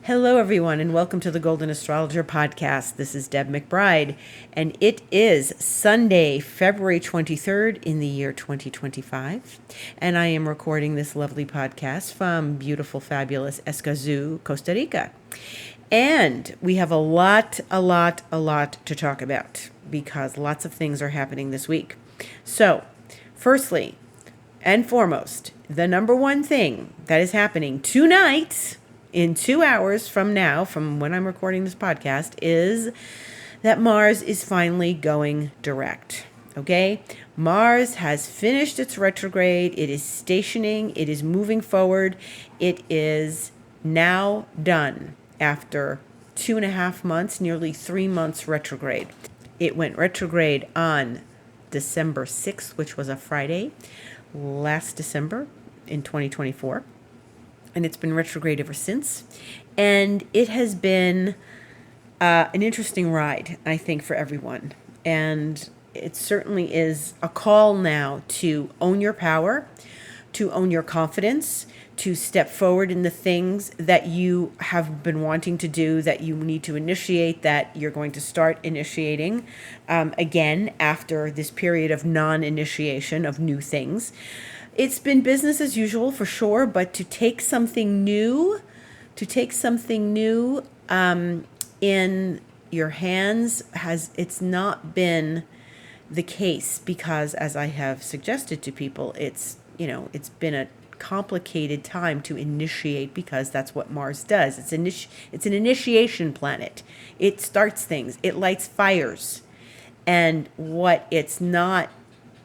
Hello, everyone, and welcome to the Golden Astrologer Podcast. This is Deb McBride, and it is Sunday, February 23rd in the year 2025, and I am recording this lovely podcast from beautiful, fabulous Escazú, Costa Rica. And we have a lot to talk about because lots of things are happening this week. So, firstly and foremost, the number one thing that is happening tonight, in 2 hours from now, from when I'm recording this podcast, is that Mars is finally going direct. Okay? Mars has finished its retrograde. It is stationing. It is moving forward. It is now done after 2.5 months, nearly 3 months retrograde. It went retrograde on December 6th, which was a Friday, last December in 2024. And it's been retrograde ever since. And it has been an interesting ride, I think, for everyone. And it certainly is a call now to own your power, to own your confidence, to step forward in the things that you have been wanting to do, that you need to initiate, that you're going to start initiating again after this period of non-initiation of new things. It's been business as usual for sure, but to take something new in your hands it's not been the case, because as I have suggested to people, it's been a complicated time to initiate, because that's what Mars does. It's an initiation planet. It starts things. It lights fires. And what it's not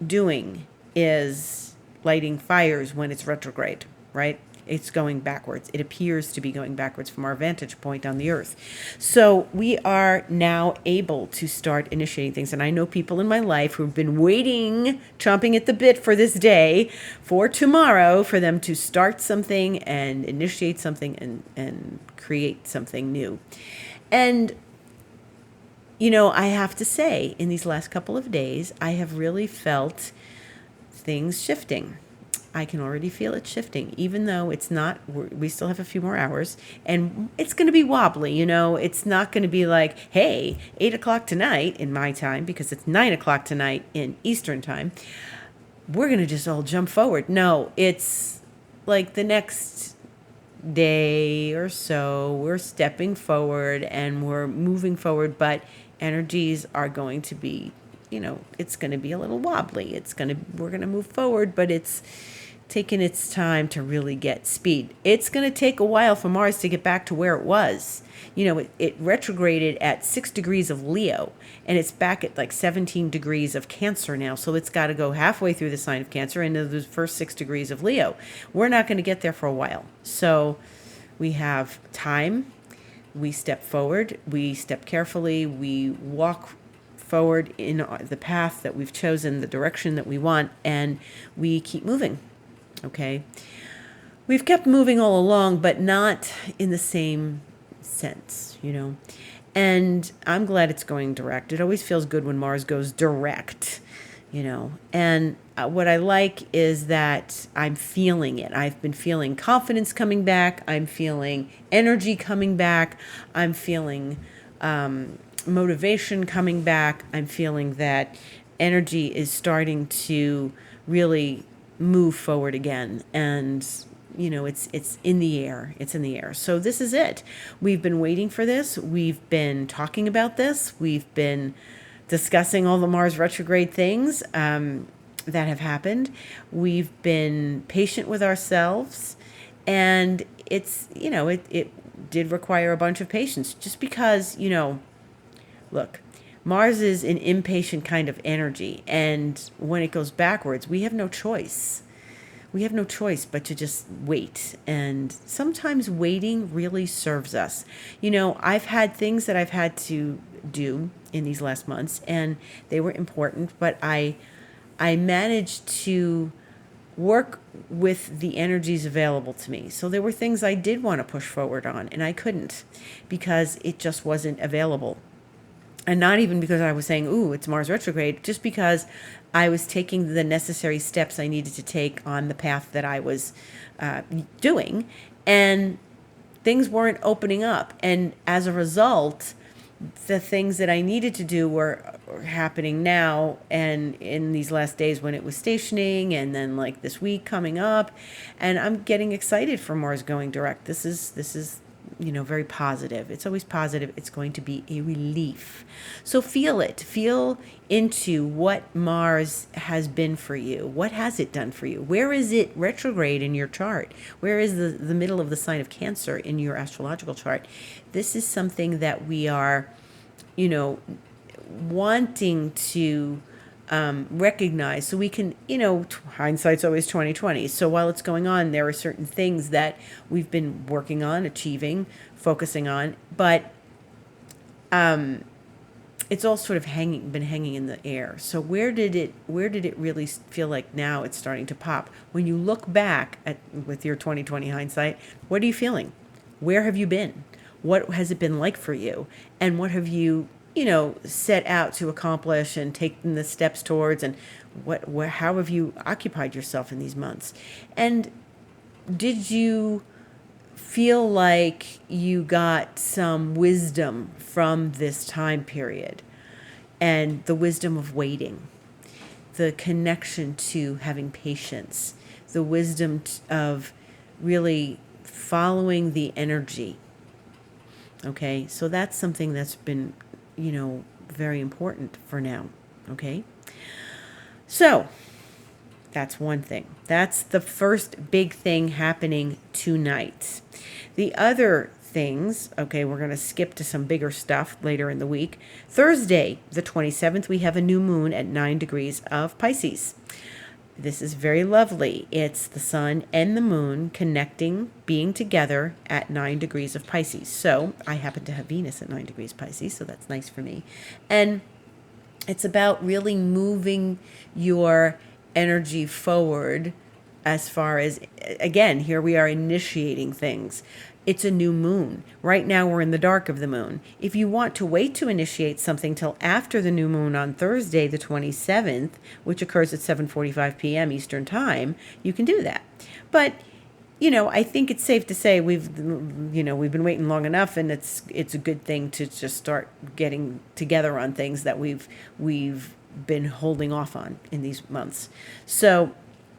doing is lighting fires when it's retrograde, right? It's going backwards. It appears to be going backwards from our vantage point on the Earth. So we are now able to start initiating things. And I know people in my life who've been waiting, chomping at the bit for this day, for tomorrow, for them to start something and initiate something and create something new. And I have to say, in these last couple of days, I have really felt things shifting. I can already feel it shifting, even though it's not, we still have a few more hours, and it's going to be wobbly. It's not going to be like, hey, 8 o'clock tonight in my time, because it's 9 o'clock tonight in Eastern time, we're going to just all jump forward. No, it's like the next day or so, we're stepping forward and we're moving forward, but energies are going to be, it's going to be a little wobbly. We're going to move forward, but it's taking its time to really get speed. It's going to take a while for Mars to get back to where it was. It retrograded at 6 degrees of Leo, and it's back at like 17 degrees of Cancer now. So it's got to go halfway through the sign of Cancer into the first 6 degrees of Leo. We're not going to get there for a while. So we have time. We step forward. We step carefully. We walk forward in the path that we've chosen, the direction that we want, and we keep moving. Okay? We've kept moving all along, but not in the same sense, And I'm glad it's going direct. It always feels good when Mars goes direct, And what I like is that I'm feeling it. I've been feeling confidence coming back. I'm feeling energy coming back. I'm feeling motivation coming back. I'm feeling that energy is starting to really move forward again, and it's in the air. It's in the air. So this is it. We've been waiting for this. We've been talking about this. We've been discussing all the Mars retrograde things that have happened. We've been patient with ourselves, and it's it did require a bunch of patience, just because look, Mars is an impatient kind of energy, and when it goes backwards, we have no choice. We have no choice but to just wait, and sometimes waiting really serves us. I've had things that I've had to do in these last months, and they were important, but I managed to work with the energies available to me. So there were things I did want to push forward on, and I couldn't because it just wasn't available. And not even because I was saying, ooh, it's Mars retrograde, just because I was taking the necessary steps I needed to take on the path that I was doing. And things weren't opening up. And as a result, the things that I needed to do were happening now and in these last days when it was stationing, and then like this week coming up, and I'm getting excited for Mars going direct. This is very positive. It's always positive. It's going to be a relief. So feel it. Feel into what Mars has been for you. What has it done for you? Where is it retrograde in your chart? Where is the middle of the sign of Cancer in your astrological chart? This is something that we are, wanting to recognize, so we can, hindsight's always 2020. So while it's going on, there are certain things that we've been working on, achieving, focusing on, but it's all sort of been hanging in the air. So where did it really feel like now it's starting to pop? When you look back with your 2020 hindsight, what are you feeling? Where have you been? What has it been like for you? And what have you, set out to accomplish and taken the steps towards? And how have you occupied yourself in these months? And did you feel like you got some wisdom from this time period? And the wisdom of waiting, the connection to having patience, the wisdom of really following the energy. Okay, so that's something that's been, very important for now. Okay, so that's one thing. That's the first big thing happening tonight. The other things, okay, we're going to skip to some bigger stuff later in the week. Thursday, the 27th, we have a new moon at 9 degrees of Pisces. This is very lovely. It's the sun and the moon connecting, being together at 9 degrees of Pisces. So I happen to have Venus at 9 degrees Pisces, so that's nice for me. And it's about really moving your energy forward as far as, again, here we are initiating things. It's a new moon. Right now we're in the dark of the moon. If you want to wait to initiate something till after the new moon on Thursday, the 27th, which occurs at 7:45 p.m. Eastern Time, you can do that. But, I think it's safe to say we've been waiting long enough, and it's a good thing to just start getting together on things that we've been holding off on in these months. So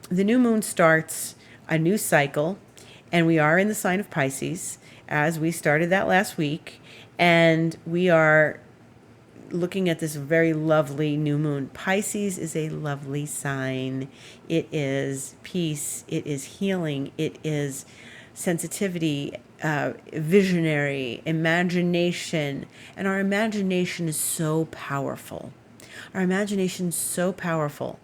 the new moon starts a new cycle. And we are in the sign of Pisces, as we started that last week. And we are looking at this very lovely new moon. Pisces is a lovely sign. It is peace. It is healing. It is sensitivity, visionary, imagination. And our imagination is so powerful. Our imagination is so powerful.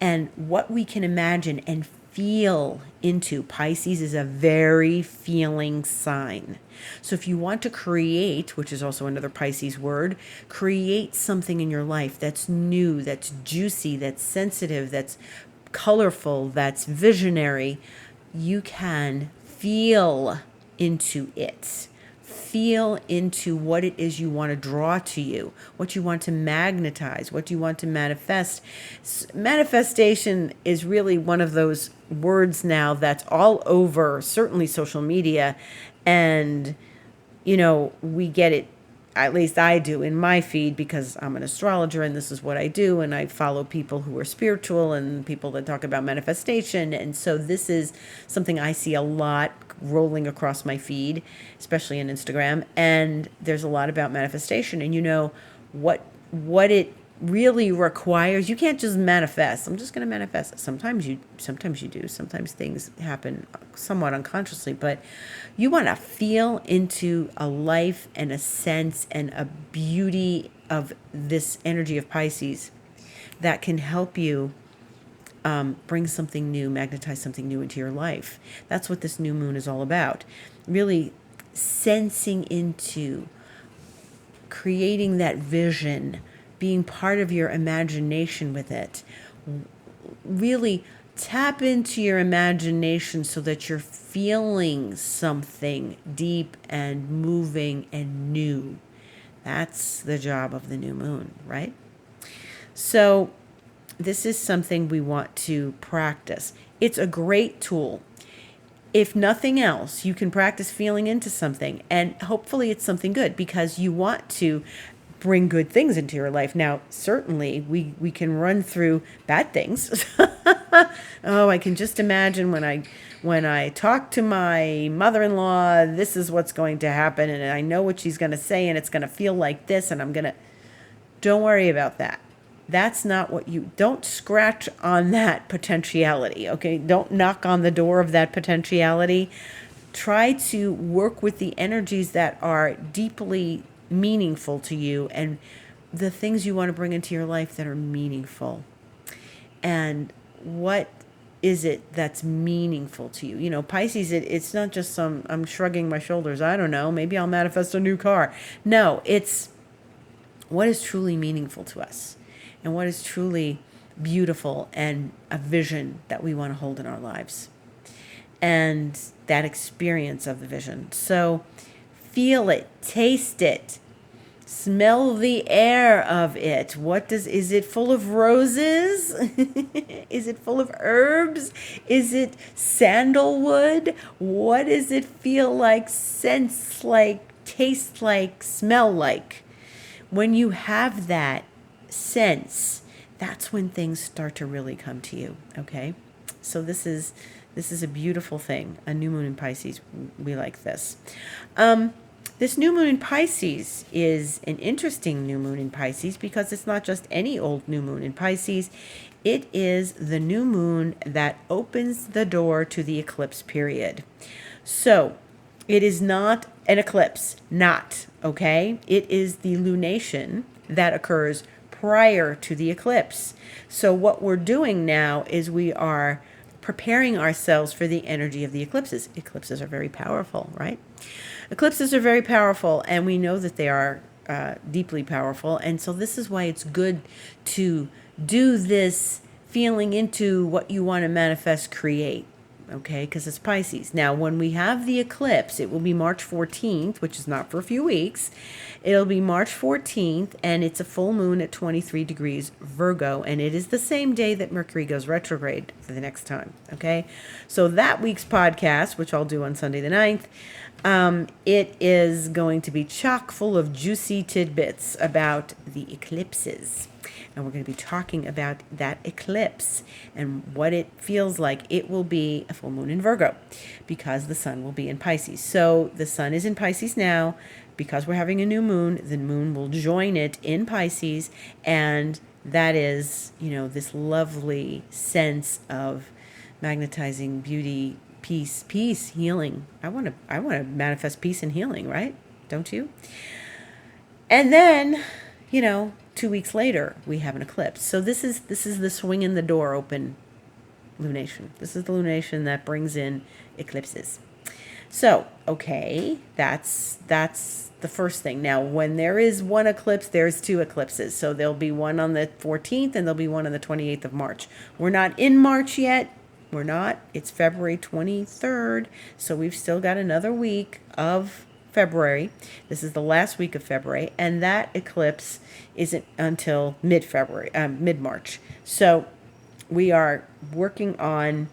And what we can imagine and feel into. Pisces is a very feeling sign. So if you want to create, which is also another Pisces word, create something in your life that's new, that's juicy, that's sensitive, that's colorful, that's visionary, you can feel into it. Feel into what it is you want to draw to you, what you want to magnetize, what you want to manifest. Manifestation is really one of those words now that's all over, certainly social media. And, we get it, at least I do in my feed, because I'm an astrologer and this is what I do. And I follow people who are spiritual and people that talk about manifestation. And so this is something I see a lot rolling across my feed, especially on Instagram. And there's a lot about manifestation, and what it really requires. You can't just manifest. I'm just going to manifest. Sometimes you do. Sometimes things happen somewhat unconsciously, but you want to feel into a life and a sense and a beauty of this energy of Pisces that can help you bring something new, magnetize something new into your life. That's what this new moon is all about. Really sensing into, creating that vision, being part of your imagination with it. Really tap into your imagination so that you're feeling something deep and moving and new. That's the job of the new moon, right? So this is something we want to practice. It's a great tool. if nothing else, you can practice feeling into something, and hopefully it's something good, because you want to bring good things into your life. Now, certainly we can run through bad things. Oh, I can just imagine when I talk to my mother-in-law, this is what's going to happen, and I know what she's going to say, and it's going to feel like this, and don't worry about that. That's not don't scratch on that potentiality, okay? Don't knock on the door of that potentiality. Try to work with the energies that are deeply meaningful to you, and the things you want to bring into your life that are meaningful. And what is it that's meaningful to you? You know, Pisces, it's not just I'm shrugging my shoulders. I don't know, maybe I'll manifest a new car. No, it's what is truly meaningful to us, and what is truly beautiful, and a vision that we want to hold in our lives, and that experience of the vision. So feel it, taste it, smell the air of it. Is it full of roses? Is it full of herbs? Is it sandalwood? What does it feel like, sense like, taste like, smell like? When you have that sense, that's when things start to really come to you, okay? So this is a beautiful thing, a new moon in Pisces. We like this. This new moon in Pisces is an interesting new moon in Pisces, because it's not just any old new moon in Pisces. It is the new moon that opens the door to the eclipse period. So it is not an eclipse, okay? It is the lunation that occurs prior to the eclipse. So what we're doing now is we are preparing ourselves for the energy of the eclipses. Eclipses are very powerful, right? Eclipses are very powerful, and we know that they are deeply powerful. And so this is why it's good to do this feeling into what you want to manifest, create, okay? Because it's Pisces. Now, when we have the eclipse, it will be March 14th, which is not for a few weeks. It'll be March 14th, and it's a full moon at 23 degrees Virgo, and it is the same day that Mercury goes retrograde for the next time, okay? So that week's podcast, which I'll do on Sunday the 9th, it is going to be chock full of juicy tidbits about the eclipses. And we're going to be talking about that eclipse and what it feels like. It will be a full moon in Virgo, because the sun will be in Pisces. So the sun is in Pisces now. Because we're having a new moon, the moon will join it in Pisces. And that is, this lovely sense of magnetizing beauty, peace, healing. I want to manifest peace and healing, right? Don't you? And then, 2 weeks later, we have an eclipse. So this is the swing in the door open lunation. This is the lunation that brings in eclipses. So, okay, that's the first thing. Now, when there is one eclipse, there's two eclipses. So there'll be one on the 14th, and there'll be one on the 28th of March. We're not in March yet. We're not. It's February 23rd. So we've still got another week of February. This is the last week of February, and that eclipse isn't until mid-March. So we are working on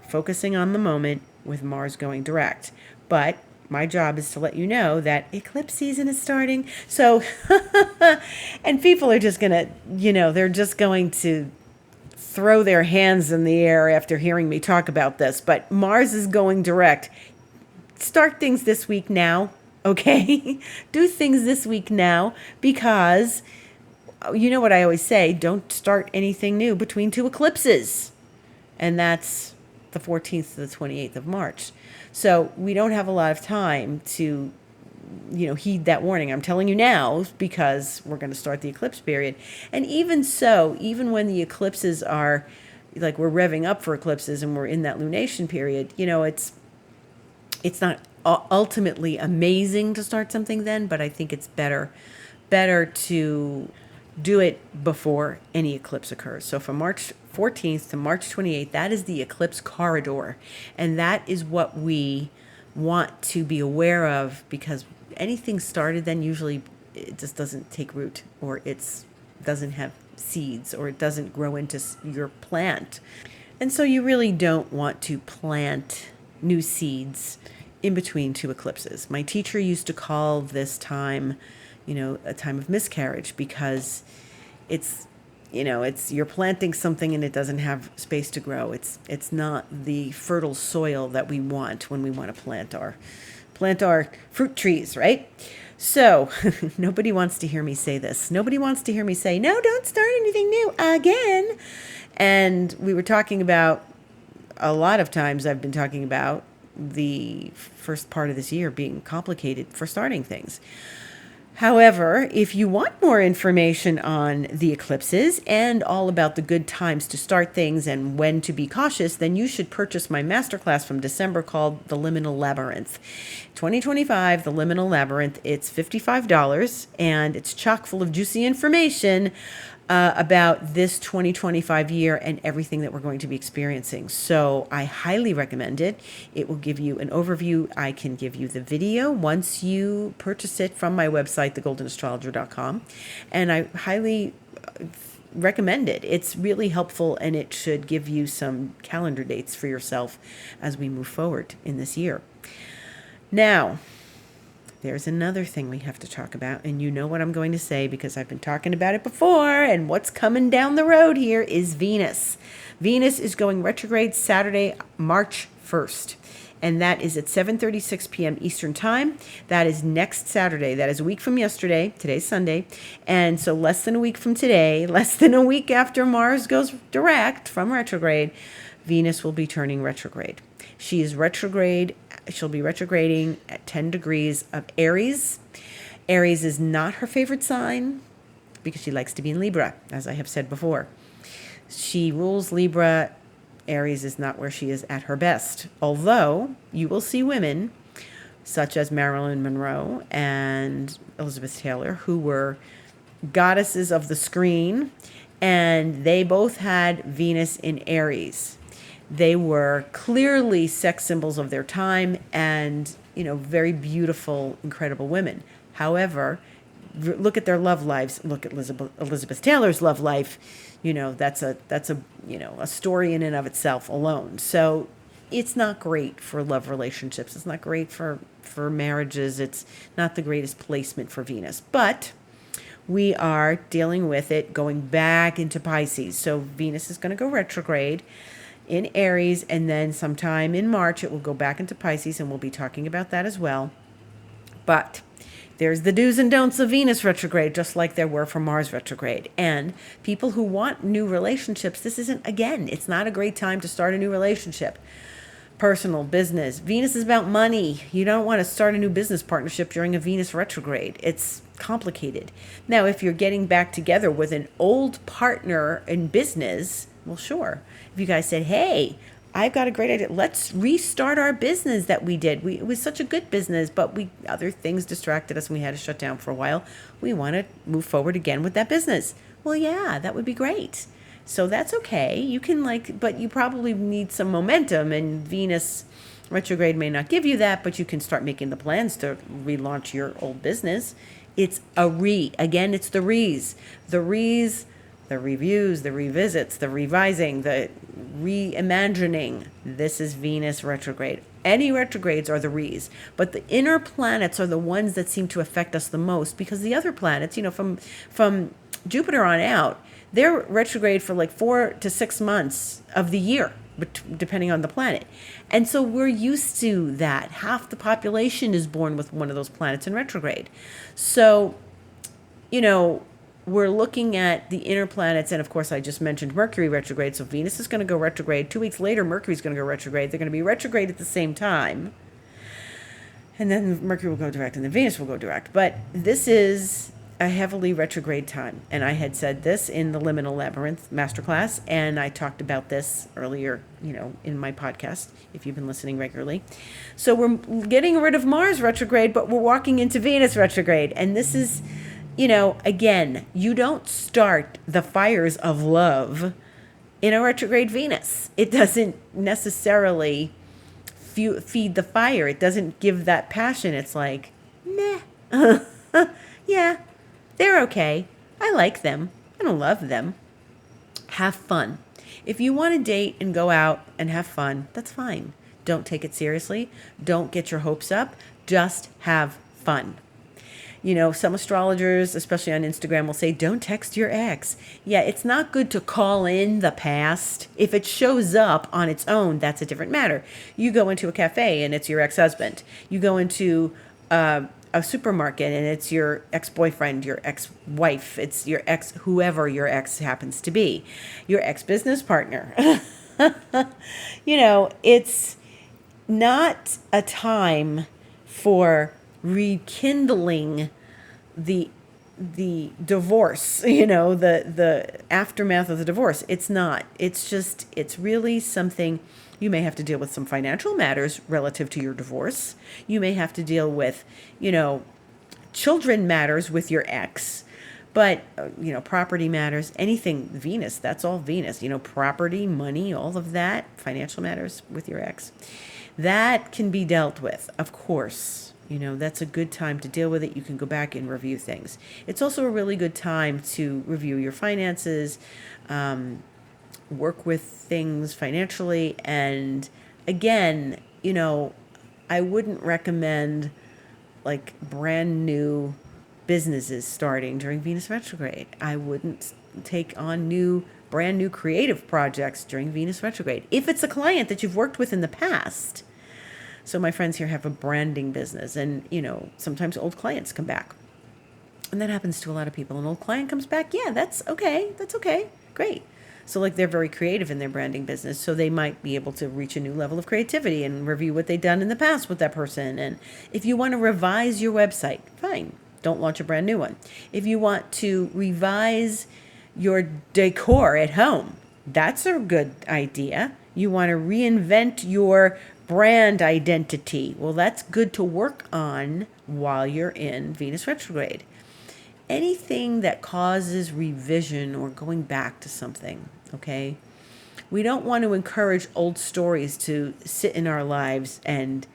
focusing on the moment with Mars going direct. But my job is to let you know that eclipse season is starting. So, and people are just going to, they're just going to throw their hands in the air after hearing me talk about this. But Mars is going direct. Start things this week now, okay? Do things this week now, because you know what I always say, don't start anything new between two eclipses. And that's the 14th to the 28th of March. So we don't have a lot of time to, heed that warning. I'm telling you now because we're going to start the eclipse period. And even so, even when the eclipses are, like we're revving up for eclipses and we're in that lunation period, it's not ultimately amazing to start something then, but I think it's better to do it before any eclipse occurs. So from March 14th to March 28th, that is the eclipse corridor. And that is what we want to be aware of, because anything started then usually it just doesn't take root, or it doesn't have seeds, or it doesn't grow into your plant. And so you really don't want to plant new seeds in between two eclipses. My teacher used to call this time, a time of miscarriage, because it's, you're planting something and it doesn't have space to grow. It's not the fertile soil that we want when we want to plant our fruit trees, right? So nobody wants to hear me say this. Nobody wants to hear me say, no, don't start anything new again. And we were talking about, a lot of times I've been talking about the first part of this year being complicated for starting things. However, if you want more information on the eclipses and all about the good times to start things and when to be cautious, then you should purchase my masterclass from December called The Liminal Labyrinth. 2025, The Liminal Labyrinth. It's $55 and it's chock full of juicy information about this 2025 year and everything that we're going to be experiencing. So I highly recommend it. It will give you an overview. I can give you the video once you purchase it from my website, thegoldenastrologer.com. And I highly recommend it. It's really helpful, and it should give you some calendar dates for yourself as we move forward in this year. Now, there's another thing we have to talk about, and you know what I'm going to say because I've been talking about it before, and what's coming down the road here is Venus. Venus is going retrograde Saturday, March 1st, and that is at 7:36 p.m. Eastern Time. That is next Saturday. That is a week from yesterday. Today's Sunday, and so less than a week from today, less than a week after Mars goes direct from retrograde, Venus will be turning retrograde. She is retrograde. She'll be retrograding at 10 degrees of Aries. Aries is not her favorite sign because she likes to be in Libra, as I have said before. She rules Libra. Aries is not where she is at her best. Although you will see women such as Marilyn Monroe and Elizabeth Taylor, who were goddesses of the screen, and they both had Venus in Aries. They were clearly sex symbols of their time and, very beautiful, incredible women. However, look at their love lives. Look at Elizabeth Taylor's love life. That's a story in and of itself alone. So it's not great for love relationships. It's not great for marriages. It's not the greatest placement for Venus. But we are dealing with it going back into Pisces. So Venus is going to go retrograde in Aries, and then sometime in March it will go back into Pisces, and we'll be talking about that as well. But there's the do's and don'ts of Venus retrograde, just like there were for Mars retrograde. And people who want new relationships, it's not a great time to start a new relationship. Personal, business. Venus is about money. You don't want to start a new business partnership during a Venus retrograde. It's complicated. Now, if you're getting back together with an old partner in business, well, sure. If you guys said, hey, I've got a great idea. Let's restart our business that we did. It was such a good business, but other things distracted us and we had to shut down for a while. We want to move forward again with that business. Well, yeah, that would be great. So that's okay. You can but you probably need some momentum, and Venus retrograde may not give you that, but you can start making the plans to relaunch your old business. It's it's the re's. The reviews, the revisits, the revising, the reimagining. This is Venus retrograde. Any retrogrades are the re's, but the inner planets are the ones that seem to affect us the most, because the other planets, from Jupiter on out, they're retrograde for 4 to 6 months of the year, depending on the planet. And so we're used to that. Half the population is born with one of those planets in retrograde. So, we're looking at the inner planets, and of course I just mentioned Mercury retrograde, so Venus is going to go retrograde. 2 weeks later, Mercury's going to go retrograde. They're going to be retrograde at the same time. And then Mercury will go direct, and then Venus will go direct. But this is a heavily retrograde time, and I had said this in the Liminal Labyrinth masterclass, and I talked about this earlier, in my podcast, if you've been listening regularly. So we're getting rid of Mars retrograde, but we're walking into Venus retrograde, and this is... again, you don't start the fires of love in a retrograde Venus. It doesn't necessarily feed the fire. It doesn't give that passion. It's like, meh, yeah, they're okay. I like them. I don't love them. Have fun. If you want to date and go out and have fun, that's fine. Don't take it seriously. Don't get your hopes up. Just have fun. Some astrologers, especially on Instagram, will say, don't text your ex. Yeah, it's not good to call in the past. If it shows up on its own, that's a different matter. You go into a cafe and it's your ex-husband. You go into a supermarket and it's your ex-boyfriend, your ex-wife. It's your ex, whoever your ex happens to be, your ex-business partner. It's not a time for rekindling the divorce, the aftermath of the divorce. It's not. It's really something. You may have to deal with some financial matters relative to your divorce. You may have to deal with, children matters with your ex. But, property matters, anything, Venus, that's all Venus, property, money, all of that, financial matters with your ex. That can be dealt with, of course. That's a good time to deal with it. You can go back and review things. It's also a really good time to review your finances, work with things financially. And again, I wouldn't recommend like brand new businesses starting during Venus retrograde. I wouldn't take on brand new creative projects during Venus retrograde. If it's a client that you've worked with in the past. So my friends here have a branding business, and, sometimes old clients come back. And that happens to a lot of people. An old client comes back, yeah, that's okay. Great. So they're very creative in their branding business, so they might be able to reach a new level of creativity and review what they've done in the past with that person. And if you want to revise your website, fine. Don't launch a brand new one. If you want to revise your decor at home, that's a good idea. You want to reinvent your brand identity. Well, that's good to work on while you're in Venus retrograde. Anything that causes revision or going back to something, okay? We don't want to encourage old stories to sit in our lives and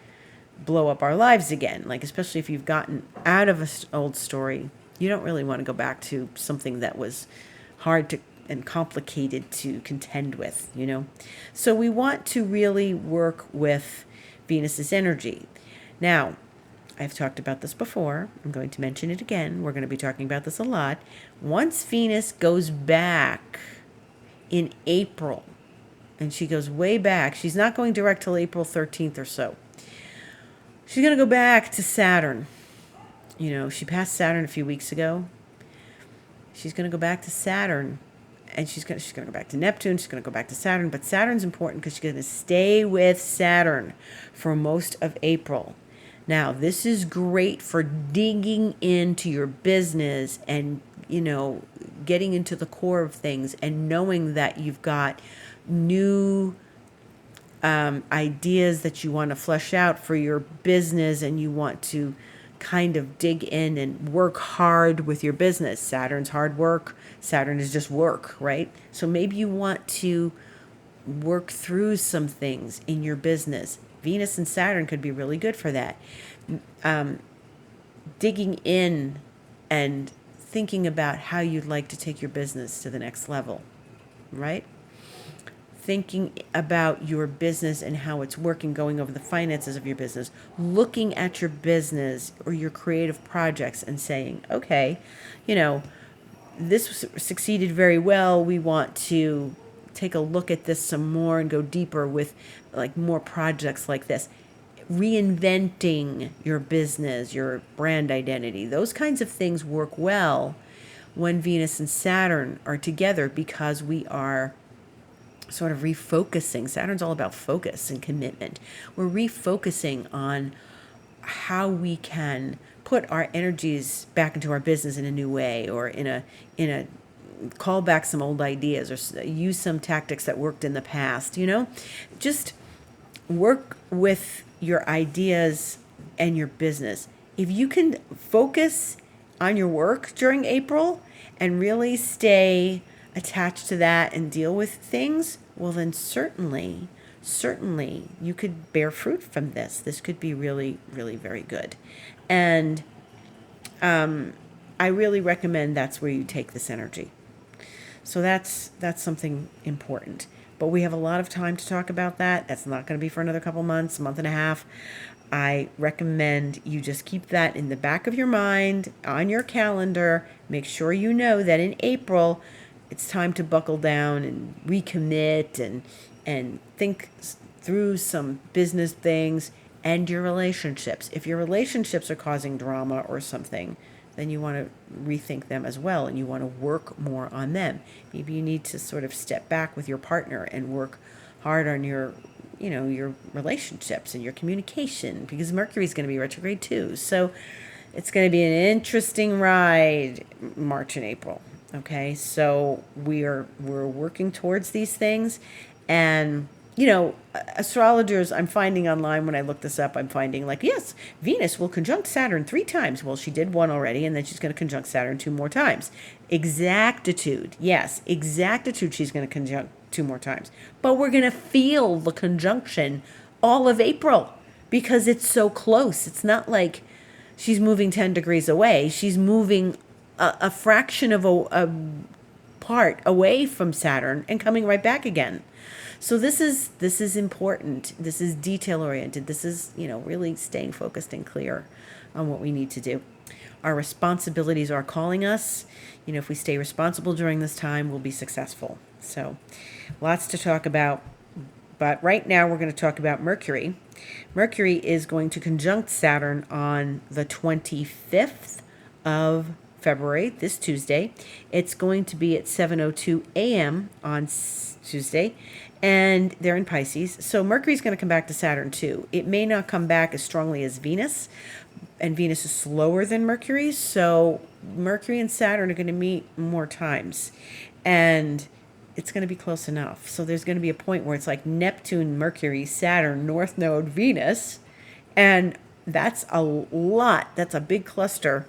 blow up our lives again. Especially if you've gotten out of an old story, you don't really want to go back to something that was hard to and complicated to contend with, So we want to really work with Venus's energy. Now, I've talked about this before. I'm going to mention it again. We're going to be talking about this a lot. Once Venus goes back in April, and she goes way back, she's not going direct till April 13th or so. She's going to go back to Saturn. She passed Saturn a few weeks ago. She's going to go back to Saturn. And she's going to go back to Neptune. She's going to go back to Saturn. But Saturn's important because she's going to stay with Saturn for most of April. Now, this is great for digging into your business and, getting into the core of things and knowing that you've got new ideas that you want to flesh out for your business, and you want to kind of dig in and work hard with your business. Saturn's hard work. Saturn is just work, right? So maybe you want to work through some things in your business. Venus and Saturn could be really good for that. Digging in and thinking about how you'd like to take your business to the next level, right? Thinking about your business and how it's working, going over the finances of your business, looking at your business or your creative projects and saying, okay, this succeeded very well. We want to take a look at this some more and go deeper with more projects like this. Reinventing your business, your brand identity, those kinds of things work well when Venus and Saturn are together because we are sort of refocusing. Saturn's all about focus and commitment. We're refocusing on how we can put our energies back into our business in a new way, or in a call back some old ideas, or use some tactics that worked in the past. Just work with your ideas and your business. If you can focus on your work during April and really stay attached to that and deal with things, well, then certainly you could bear fruit from this. This could be really, really very good. And I really recommend that's where you take this energy. So that's something important. But we have a lot of time to talk about that. That's not going to be for another couple months, month and a half. I recommend you just keep that in the back of your mind, on your calendar. Make sure you know that in April, it's time to buckle down and recommit and think through some business things and your relationships. If your relationships are causing drama or something, then you want to rethink them as well, and you want to work more on them. Maybe you need to sort of step back with your partner and work hard on your relationships and your communication, because Mercury's going to be retrograde too. So it's going to be an interesting ride, March and April. Okay, so we're working towards these things, and astrologers, I'm finding online when I look this up, I'm finding like, yes, Venus will conjunct Saturn 3 times. Well, she did one already, and then she's going to conjunct Saturn 2 more times. Exactitude. Yes, exactitude she's going to conjunct 2 more times. But we're going to feel the conjunction all of April because it's so close. It's not like she's moving 10 degrees away. She's moving a fraction of a part away from Saturn and coming right back again. So this is important. This is detail oriented. This is, really staying focused and clear on what we need to do. Our responsibilities are calling us. If we stay responsible during this time, we'll be successful. So lots to talk about. But right now we're going to talk about Mercury. Mercury is going to conjunct Saturn on the 25th of February, this Tuesday. It's going to be at 7:02 a.m. on Tuesday, and they're in Pisces. So Mercury's going to come back to Saturn too. It may not come back as strongly as Venus, and Venus is slower than Mercury. So Mercury and Saturn are going to meet more times, and it's going to be close enough. So there's going to be a point where it's like Neptune, Mercury, Saturn, North Node, Venus, and that's a lot. That's a big cluster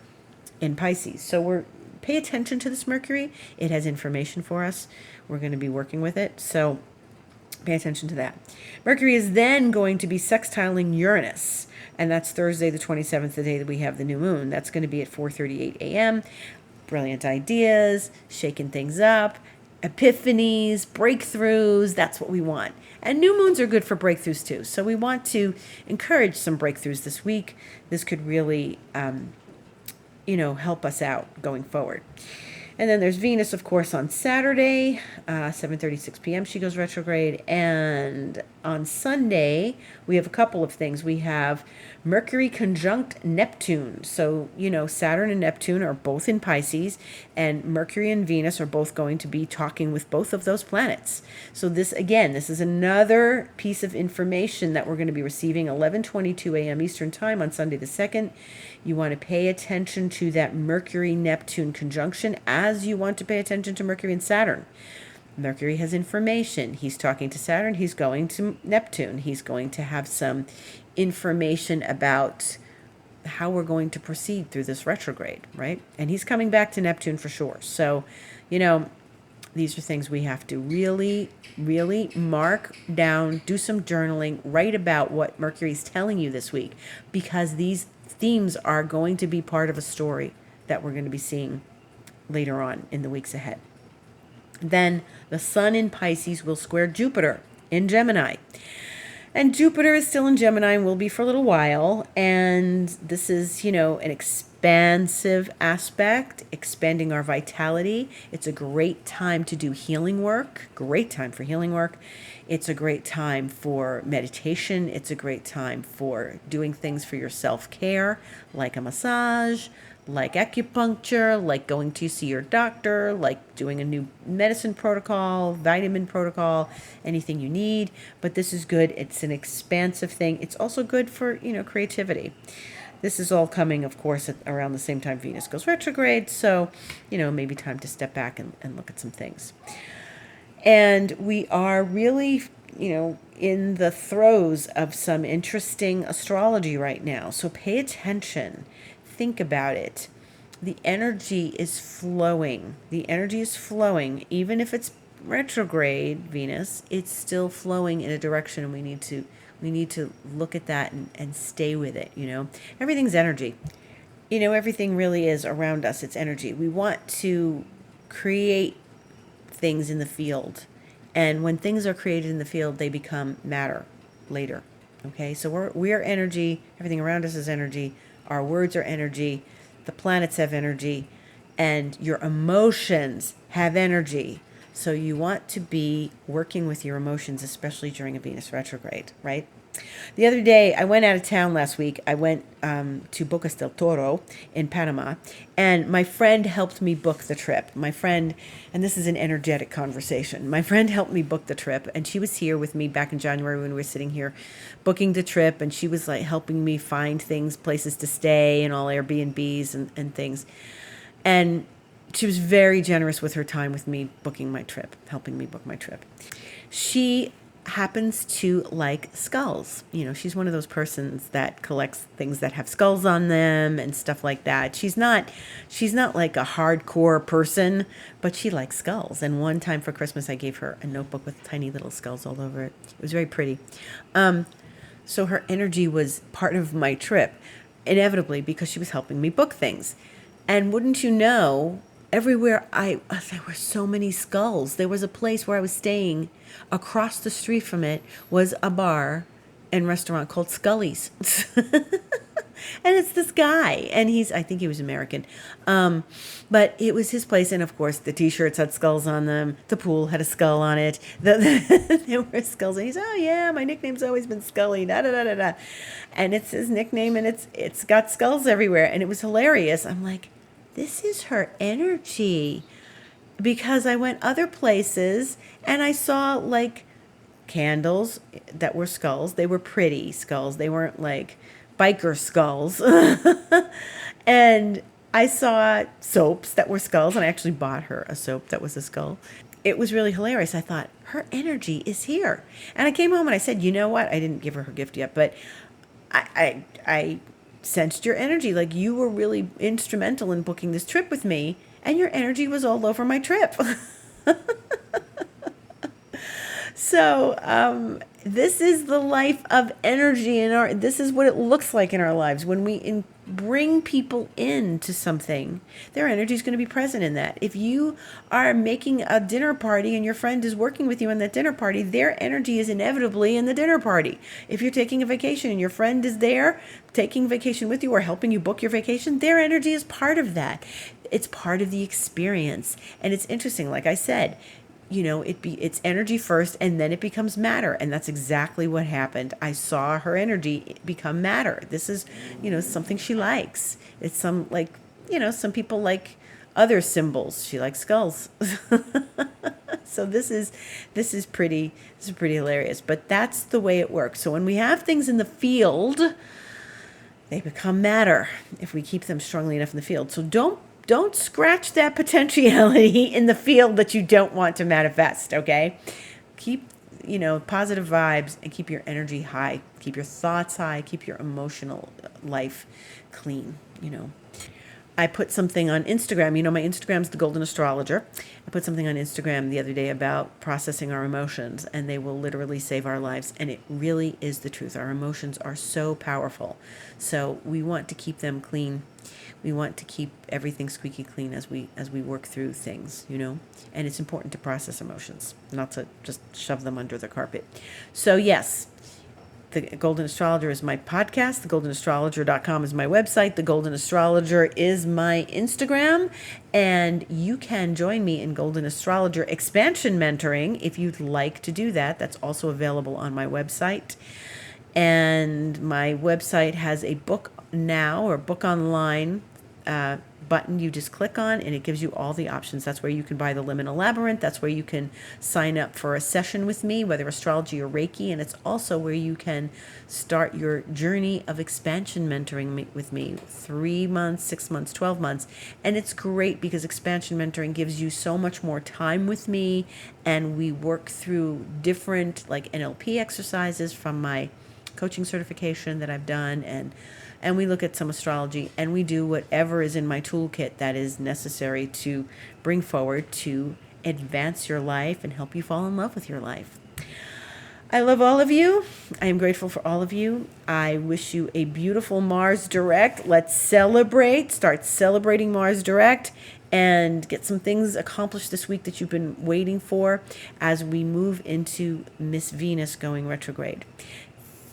in Pisces. So pay attention to this Mercury. It has information for us. We're going to be working with it. So pay attention to that. Mercury is then going to be sextiling Uranus, and that's Thursday the 27th, the day that we have the new moon. That's going to be at 4:38 a.m. Brilliant ideas, shaking things up, epiphanies, breakthroughs. That's what we want. And new moons are good for breakthroughs too. So we want to encourage some breakthroughs this week. This could really help us out going forward. And then there's Venus, of course, on Saturday, 7:36 p.m. She goes retrograde. And on Sunday, we have a couple of things. We have Mercury conjunct Neptune. So, Saturn and Neptune are both in Pisces, and Mercury and Venus are both going to be talking with both of those planets. So this is another piece of information that we're going to be receiving 11:22 a.m. Eastern Time on Sunday the 2nd. You want to pay attention to that Mercury-Neptune conjunction as you want to pay attention to Mercury and Saturn. Mercury has information. He's talking to Saturn. He's going to Neptune. He's going to have some information about how we're going to proceed through this retrograde, right? And he's coming back to Neptune for sure. So, these are things we have to really, really mark down, do some journaling, write about what Mercury's telling you this week, because these themes are going to be part of a story that we're going to be seeing later on in the weeks ahead. Then the Sun in Pisces will square Jupiter in Gemini. And Jupiter is still in Gemini and will be for a little while. And this is, an expansive aspect, expanding our vitality. It's a great time to do healing work. Great time for healing work. It's a great time for meditation. It's a great time for doing things for your self-care, like a massage, like acupuncture, like going to see your doctor, like doing a new medicine protocol, vitamin protocol, anything you need. But this is good. It's an expansive thing. It's also good for, creativity. This is all coming, of course, around the same time Venus goes retrograde. So, maybe time to step back and look at some things. And we are really, in the throes of some interesting astrology right now. So pay attention. Think about it. The energy is flowing. The energy is flowing. Even if it's retrograde Venus, it's still flowing in a direction, and we need to look at that and stay with it. Everything's energy. Everything really is around us. It's energy. We want to create things in the field, And when things are created in the field, they become matter later. Okay, so we're energy. Everything around us is energy. Our words are energy. The planets have energy. And your emotions have energy. So you want to be working with your emotions, especially during a Venus retrograde, right? The other day, I went out of town last week. I went to Bocas del Toro in Panama, and my friend helped me book the trip. My friend, and this is an energetic conversation, my friend helped me book the trip, and she was here with me back in January when we were sitting here booking the trip, and she was like helping me find things, places to stay, and all Airbnbs and things. And she was very generous with her time with me booking my trip, helping me book my trip. She happens to like skulls. You know, she's one of those persons that collects things that have skulls on them and stuff like that. She's not like a hardcore person, but she likes skulls. And one time for Christmas, I gave her a notebook with tiny little skulls all over it. It was very pretty. So her energy was part of my trip, inevitably, because she was helping me book things. And wouldn't you know, everywhere there were so many skulls. There was a place where I was staying. Across the street from it was a bar and restaurant called Scully's. And it's this guy, and I think he was American. But it was his place, and of course the t-shirts had skulls on them. The pool had a skull on it. There were skulls, and he said, "Oh yeah, my nickname's always been Scully." Da da da da da. And it's his nickname, and it's got skulls everywhere, and it was hilarious. I'm like, this is her energy. Because I went other places and I saw like candles that were skulls. They were pretty skulls. They weren't like biker skulls. And I saw soaps that were skulls, and I actually bought her a soap that was a skull. It was really hilarious. I thought, her energy is here. And I came home and I said, you know what? I didn't give her gift yet, but I sensed your energy. Like, you were really instrumental in booking this trip with me. And your energy was all over my trip. So this is the life of energy this is what it looks like in our lives. When we bring people into something, their energy is going to be present in that. If you are making a dinner party and your friend is working with you on that dinner party, their energy is inevitably in the dinner party. If you're taking a vacation and your friend is there taking vacation with you or helping you book your vacation, their energy is part of that. It's part of the experience. And it's interesting, like I said, you know, it's energy first, and then it becomes matter. And that's exactly what happened. I saw her energy become matter. This is, you know, something she likes. It's some, like, you know, some people like other symbols. She likes skulls. So this is pretty hilarious. But that's the way it works. So when we have things in the field, they become matter if we keep them strongly enough in the field. So don't scratch that potentiality in the field that you don't want to manifest, okay? Keep, you know, positive vibes and keep your energy high. Keep your thoughts high. Keep your emotional life clean, you know. I put something on Instagram. You know, my Instagram's the Golden Astrologer. I put something on Instagram the other day about processing our emotions, and they will literally save our lives. And it really is the truth. Our emotions are so powerful. So we want to keep them clean. We want to keep everything squeaky clean as we work through things, you know. And it's important to process emotions, not to just shove them under the carpet. So yes, the Golden Astrologer is my podcast. TheGoldenAstrologer.com is my website. The Golden Astrologer is my Instagram. And you can join me in Golden Astrologer Expansion Mentoring if you'd like to do that. That's also available on my website. And my website has a book now or book online button you just click on, and it gives you all the options. That's where you can buy the Liminal Labyrinth. That's where you can sign up for a session with me, whether astrology or Reiki. And it's also where you can start your journey of expansion mentoring with me, 3 months, 6 months, 12 months. And it's great because expansion mentoring gives you so much more time with me, and we work through different like NLP exercises from my coaching certification that I've done, and we look at some astrology, and we do whatever is in my toolkit that is necessary to bring forward to advance your life and help you fall in love with your life. I love all of you. I am grateful for all of you. I wish you a beautiful Mars direct. Let's celebrate. Start celebrating Mars direct. and get some things accomplished this week that you've been waiting for as we move into Miss Venus going retrograde.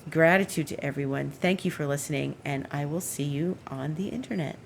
Gratitude to everyone. Thank you for listening, and I will see you on the internet.